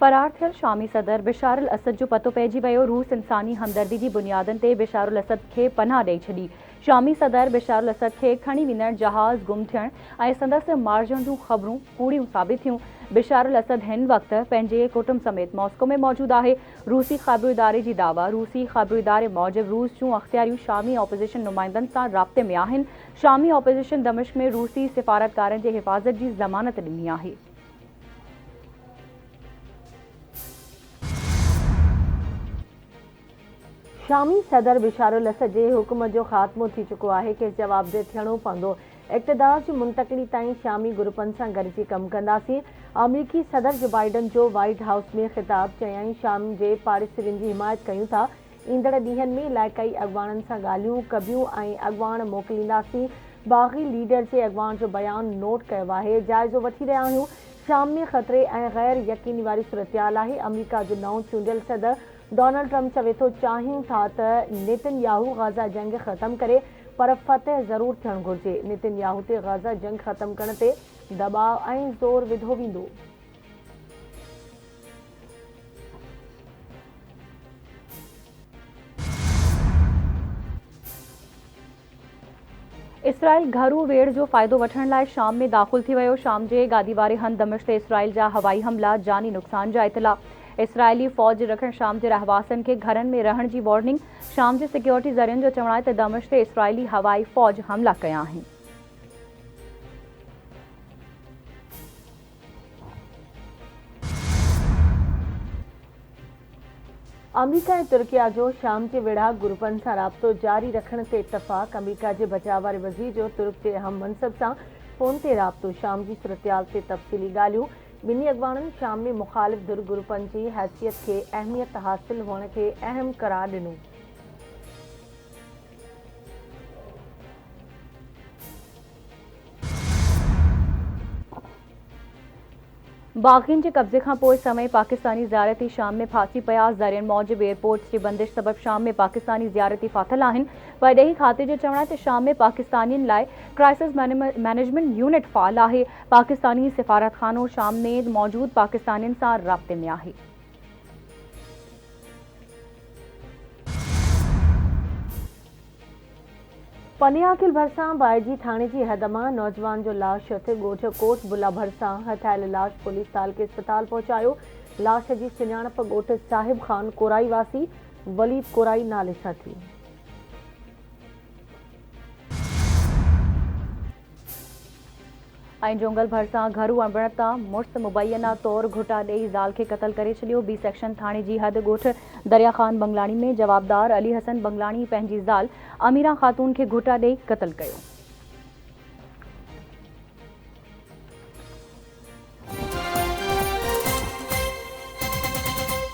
फरार थियल शामी सदर बिशार अल असद जो पतो पइजी वियो। रूस इंसानी हमदर्दी जी बुनियादनि ते बिशार अल असद खे पनाह ॾेई छॾी। शामी सदर बिशार अल असद खे खणी वेंदड़ जहाज़ गुम थियण ऐं संदसि मारिजण जूं ख़बरूं कूड़ियूं साबित थियूं। बिशार अल असद हिन वक़्ति पंहिंजे कुटुंब समेत मॉस्को में मौजूदु आहे। रूसी ख़बर इदारे जी दावा। रूसी ख़बर इदारे मूजिबि रूस जूं अख़्तियारियूं शामी ऑपोज़िशन नुमाइंदनि सां राब्ते में आहिनि। शामी ऑपोज़िशन दमिश्क में रूसी सिफ़ारतकारनि जे हिफ़ाज़त जी ज़मानत ॾिनी आहे। शामी सदर बिशार अल असद जे हुकुम जो ख़ात्मो थी चुको आहे। खेसि जवाबदेह थियणो पवंदो। इक़्तिदार जी मुंतक़िली ताईं शामी ग्रुपनि सां गॾिजी कमु कंदासीं। अमरीकी सदर जो बाइडन जो वाइट हाउस में ख़िताब चयाईं, शाम जे पाड़ेसरियुनि जी हिमायत कयूं था। ईंदड़ ॾींहनि में इलाइक़ाई अॻवाननि सां ॻाल्हियूं कबियूं ऐं अॻवान मोकिलींदासीं। बाग़ी लीडर जे अॻवान जो बयानु नोट कयो आहे। जाइज़ो वठी रहिया आहियूं। शाम में ख़तरे ऐं ग़ैर यकीनी वारी सूरतहाल आहे। अमरीका जो नओं चूंडियल सदर डोनाल्ड ट्रम्प चवे थो, चाहियूं था त नेतन्याहू ग़ज़ा जंग ख़त्म करे, पर फतह ज़रूर थियणु घुरिजे। नेतन्याहू ते ग़ज़ा जंग ख़त्म करण ते दबाव ऐं ज़ोर विधो वेंदो। इसराइल घरू वेड़ जो फ़ाइदो वठण लाइ शाम में दाख़िल थी वियो। शाम जे गादीवारे हंधि दमिश्क ते इसराइल जा हवाई हमला, जानी नुक़सान जा इतला। इसराइली फ़ौज रखण शाम जे रहवासनि खे घरनि में रहण जी वार्निंग। शाम जे सिक्योरिटी ज़रियनि जो चवणु आहे त दमिश्क ते इसराइली हवाई फ़ौज हमला कया आहिनि। अमरीका ऐं तुर्किया जो शाम जे वेढ़ा ग्रुपनि सां राब्तो जारी रखण ते इतफ़ाक़। अमरीका जे बचाव वारे वज़ीर जो तुर्क जे अहम मनसब सां फ़ोन ते राब्तो। शाम जी सूरतहाल ते तफ़सीली ॻाल्हियूं। ॿिन्ही अॻवाननि शाम में मुख़ालिफ़ धुर ग्रुपनि जी हैसियत खे अहमियत हासिल हुअण खे अहम क़रार ॾिनो। बाग़ियुनि जे कब्ज़े खां पोइ समय पाकिस्तानी ज़ियारती शाम में फासी पिया। ज़रियनि मूजिबि एयरपोर्ट्स जी बंदिश सबबि शाम में पाकिस्तानी ज़ियारती फाथल आहिनि। वॾेही खाते जो चवणु आहे त शाम में पाकिस्तानियुनि लाइ क्राइसिस मैनेजमेंट यूनिट फ़ाल आहे। पाकिस्तानी सिफ़ारतखानो शाम में मौजूदु पाकिस्तानियुनि सां राब्ते में आहे। पनियाकिल भरिसां बाइजी थाणे जी हद मां नौजवान जो लाश हथ ॻोठ कोट बुला भरिसां हथायल लाश पुलिस ताल खे अस्पताल पहुचायो। लाश जी सुञाणप ॻोठ साहिब ख़ान कोराई वासी वलीद कोराई नाले सां थी। ऐं जुंगल भरिसां घरू अणबण तां मुड़ुस मुबैना तौरु घुटा ॾेई ज़ाल खे क़तल करे छॾियो। बी सेक्शन थाणे जी हद ॻोठ दरिया ख़ान बंगलाणी में जवाबदार अली हसन बंगलाणी पंहिंजी ज़ाल अमीरा ख़ातून खे घुटा ॾेई क़तल कयो।